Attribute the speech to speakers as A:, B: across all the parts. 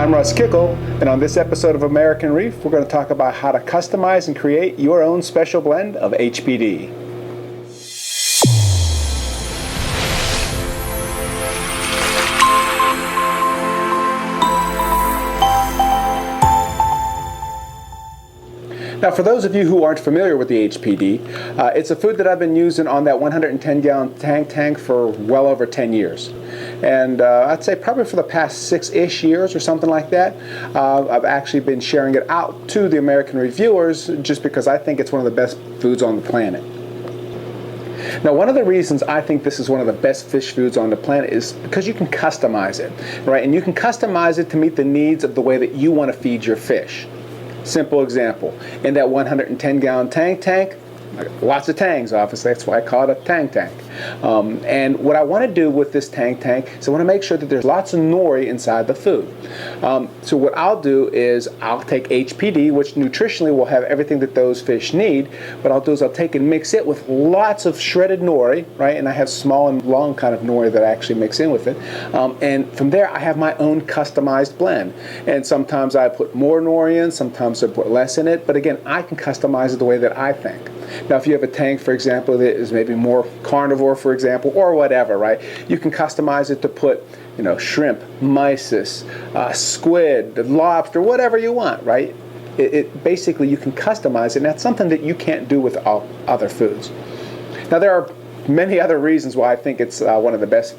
A: I'm Russ Kickle, and on this episode of American Reef, we're going to talk about how to customize and create your own special blend of HPD. Now, for those of you who aren't familiar with the HPD, it's a food that I've been using on that 110-gallon tank for well over 10 years. And I'd say probably for the past 6-ish years or something like that, I've actually been sharing it out to the American reviewers just because I think it's one of the best foods on the planet. Now, one of the reasons I think this is one of the best fish foods on the planet is because you can customize it, right? And you can customize it to meet the needs of the way that you want to feed your fish. Simple example, in that 110-gallon tank, lots of tangs, obviously, that's why I call it a tank. And what I want to do with this tank is I want to make sure that there's lots of nori inside the food. So what I'll do is I'll take HPD, which nutritionally will have everything that those fish need. What I'll do is I'll take and mix it with lots of shredded nori, right? And I have small and long kind of nori that I actually mix in with it. And from there, I have my own customized blend. And sometimes I put more nori in, sometimes I put less in it. But again, I can customize it the way that I think. Now, if you have a tank, for example, that is maybe more carnivore, for example, or whatever, right? You can customize it to put, shrimp, mysis, squid, lobster, whatever you want, right? Basically, you can customize it, and that's something that you can't do with all other foods. Now, there are many other reasons why I think it's one of the best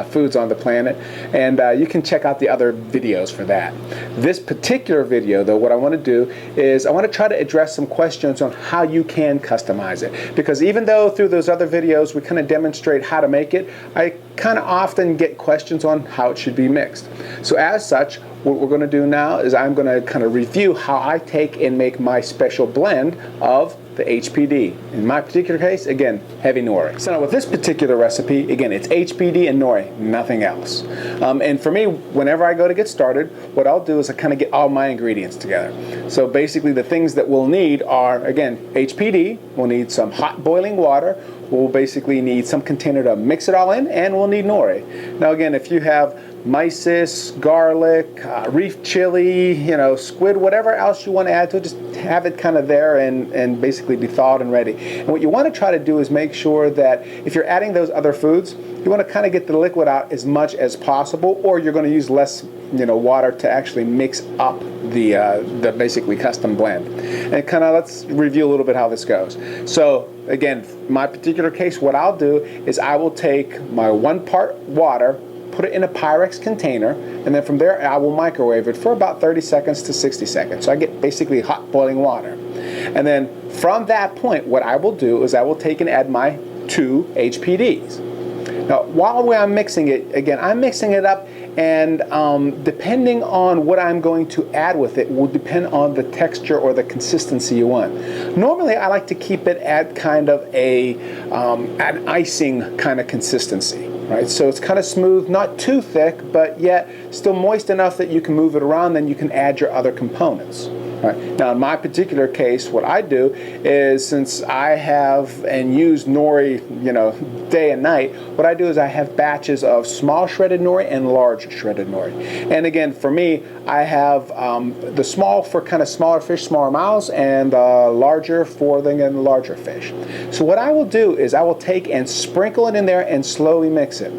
A: foods on the planet, and you can check out the other videos for that. This particular video, though, what I want to do is I want to try to address some questions on how you can customize it, because even though through those other videos we kind of demonstrate how to make it, I kind of often get questions on how it should be mixed. So as such, what we're going to do now is I'm going to kind of review how I take and make my special blend of the HPD. In my particular case, again, heavy nori. So now with this particular recipe, again, it's HPD and nori, nothing else. And for me, whenever I go to get started, what I'll do is I kind of get all my ingredients together. So basically the things that we'll need are, again, HPD, we'll need some hot boiling water, we'll basically need some container to mix it all in, and we'll need nori. Now again, if you have mysis, garlic, reef chili, squid, whatever else you want to add to it, just have it kind of there and basically be thawed and ready. And what you want to try to do is make sure that if you're adding those other foods, you want to kind of get the liquid out as much as possible, or you're going to use less water to actually mix up the basically custom blend. And kind of let's review a little bit how this goes. So again, my particular case, what I'll do is I will take my 1 part water, put it in a Pyrex container, and then from there I will microwave it for about 30 seconds to 60 seconds. So I get basically hot boiling water. And then from that point, what I will do is I will take and add my 2 HPDs. Now, while I'm mixing it, again, I'm mixing it up, and depending on what I'm going to add with it will depend on the texture or the consistency you want. Normally, I like to keep it at kind of an icing kind of consistency. Right, so it's kind of smooth, not too thick, but yet still moist enough that you can move it around, then you can add your other components. Right. Now in my particular case, what I do is, since I have and use nori, day and night, what I do is I have batches of small shredded nori and large shredded nori. And again, for me, I have the small for kind of smaller fish, smaller mouths, and larger for the larger fish. So what I will do is I will take and sprinkle it in there and slowly mix it.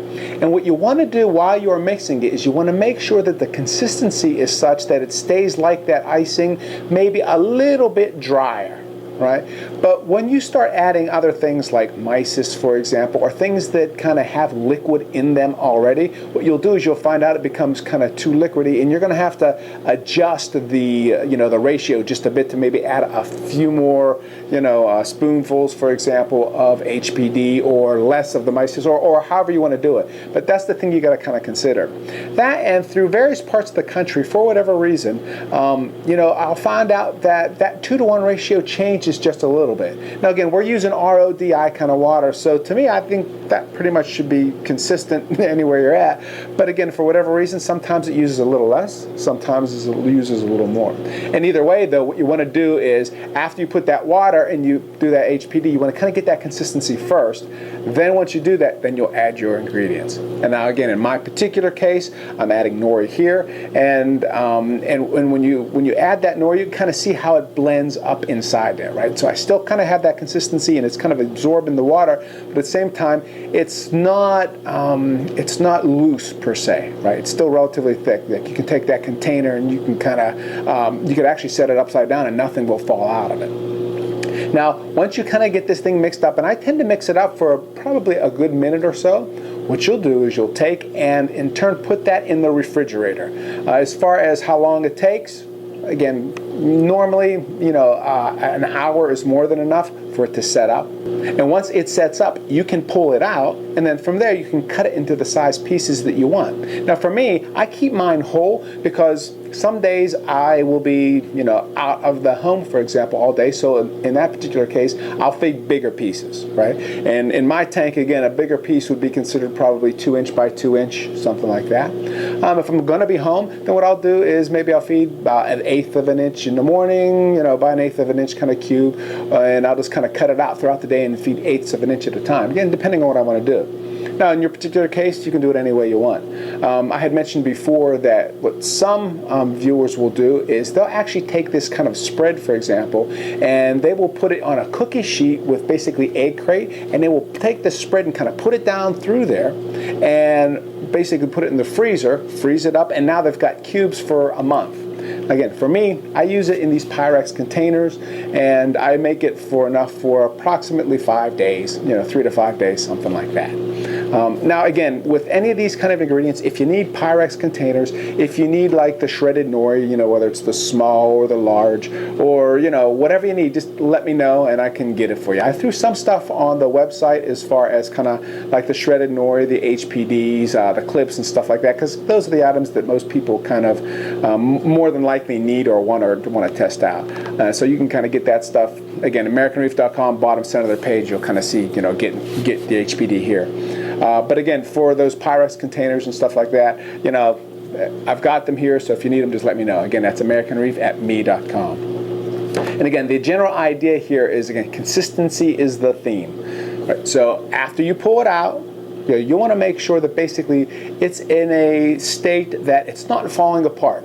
A: And what you want to do while you are mixing it is you want to make sure that the consistency is such that it stays like that icing, maybe a little bit drier. Right? But when you start adding other things like mysis, for example, or things that kind of have liquid in them already, what you'll do is you'll find out it becomes kind of too liquidy, and you're going to have to adjust the the ratio just a bit to maybe add a few more spoonfuls, for example, of HPD, or less of the mysis, or however you want to do it. But that's the thing you got to kind of consider. That, and through various parts of the country, for whatever reason, I'll find out that 2-to-1 ratio changes just a little bit. Now again, we're using RODI kind of water, so to me I think that pretty much should be consistent anywhere you're at. But again, for whatever reason, sometimes it uses a little less, sometimes it uses a little more. And either way though, what you want to do is after you put that water and you do that HPD, you want to kind of get that consistency first. Then once you do that, then you'll add your ingredients. And now again, in my particular case, I'm adding nori here, and when you add that nori, you kind of see how it blends up inside there, right? So I still kind of have that consistency, and it's kind of absorbing the water, but at the same time, it's not loose per se, right? It's still relatively thick. Like you can take that container and you can kind of you could actually set it upside down and nothing will fall out of it. Now, once you kind of get this thing mixed up, and I tend to mix it up for probably a good minute or so, what you'll do is you'll take and in turn put that in the refrigerator. As far as how long it takes, again, normally, an hour is more than enough for it to set up. And once it sets up, you can pull it out, and then from there you can cut it into the size pieces that you want. Now for me, I keep mine whole because some days I will be, out of the home, for example, all day. So in that particular case, I'll feed bigger pieces, right? And in my tank, again, a bigger piece would be considered probably 2" by 2", something like that. If I'm going to be home, then what I'll do is maybe I'll feed about 1/8 of an inch in the morning, by 1/8 of an inch kind of cube, and I'll just kind of cut it out throughout the day and feed 1/8 of an inch at a time. Again, depending on what I want to do. Now, in your particular case, you can do it any way you want. I had mentioned before that what some viewers will do is they'll actually take this kind of spread, for example, and they will put it on a cookie sheet with basically egg crate, and they will take the spread and kind of put it down through there and basically put it in the freezer, freeze it up, and now they've got cubes for a month. Again, for me, I use it in these Pyrex containers, and I make it for enough for approximately 5 days, 3 to 5 days, something like that. Now again, with any of these kind of ingredients, if you need Pyrex containers, if you need like the shredded nori, whether it's the small or the large, or whatever you need, just let me know and I can get it for you. I threw some stuff on the website as far as kind of like the shredded nori, the HPDs, the clips and stuff like that, because those are the items that most people kind of more than likely need or want to test out. So you can kind of get that stuff. Again, AmericanReef.com, bottom center of their page, you'll kind of see, get the HPD here. But again, for those Pyrex containers and stuff like that, I've got them here, so if you need them, just let me know. Again, that's AmericanReef@me.com. And again, the general idea here is, again, consistency is the theme. Right, so after you pull it out, you want to make sure that basically it's in a state that it's not falling apart.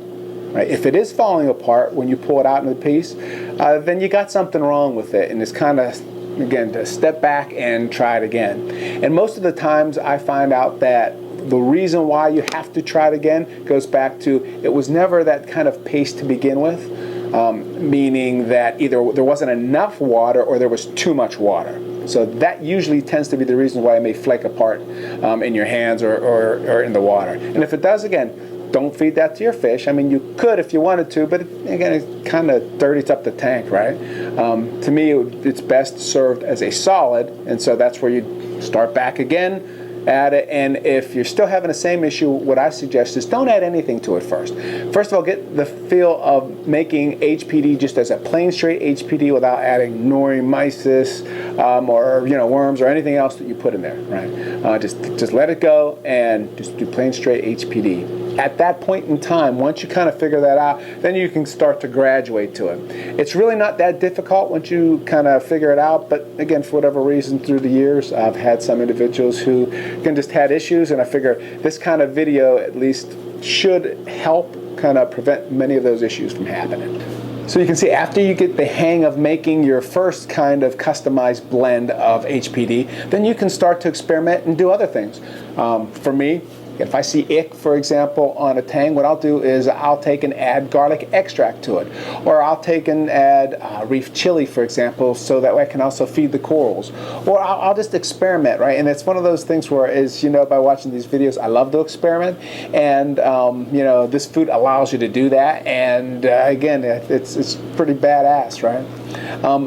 A: Right? If it is falling apart when you pull it out in a piece, then you got something wrong with it, and it's kind of, again, to step back and try it again. And most of the times I find out that the reason why you have to try it again goes back to it was never that kind of paste to begin with, meaning that either there wasn't enough water or there was too much water. So that usually tends to be the reason why it may flake apart in your hands or in the water. And if it does, again, don't feed that to your fish. I mean, you could if you wanted to, but again, it kind of dirties up the tank, right? To me, it's best served as a solid, and so that's where you start back again, add it, and if you're still having the same issue, what I suggest is don't add anything to it first. First of all, get the feel of making HPD just as a plain straight HPD without adding nori, mysis, or worms or anything else that you put in there, right? Just let it go and just do plain straight HPD. At that point in time, once you kind of figure that out, then you can start to graduate to it. It's really not that difficult once you kind of figure it out, but again, for whatever reason through the years, I've had some individuals who just had issues, and I figure this kind of video at least should help kind of prevent many of those issues from happening. So you can see after you get the hang of making your first kind of customized blend of HPD, then you can start to experiment and do other things. For me, if I see ick, for example, on a tang, what I'll do is I'll take and add garlic extract to it. Or I'll take and add reef chili, for example, so that way I can also feed the corals. Or I'll just experiment, right? And it's one of those things where, as you know by watching these videos, I love to experiment. And, this food allows you to do that. And again, it's pretty badass, right?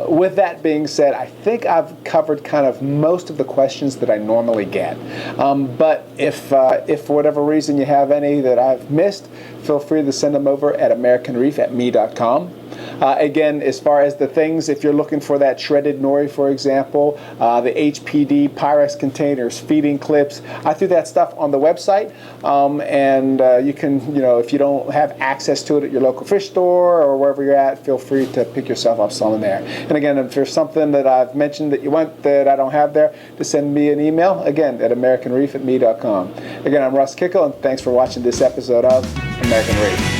A: With that being said, I think I've covered kind of most of the questions that I normally get. But if for whatever reason you have any that I've missed, feel free to send them over at AmericanReef@me.com. Again, as far as the things, if you're looking for that shredded nori, for example, the HPD, Pyrex containers, feeding clips, I threw that stuff on the website, and you can, if you don't have access to it at your local fish store or wherever you're at, feel free to pick yourself up some there. And again, if there's something that I've mentioned that you want that I don't have there, just send me an email, again, at AmericanReef@me.com. Again, I'm Russ Kickle, and thanks for watching this episode of American Reef.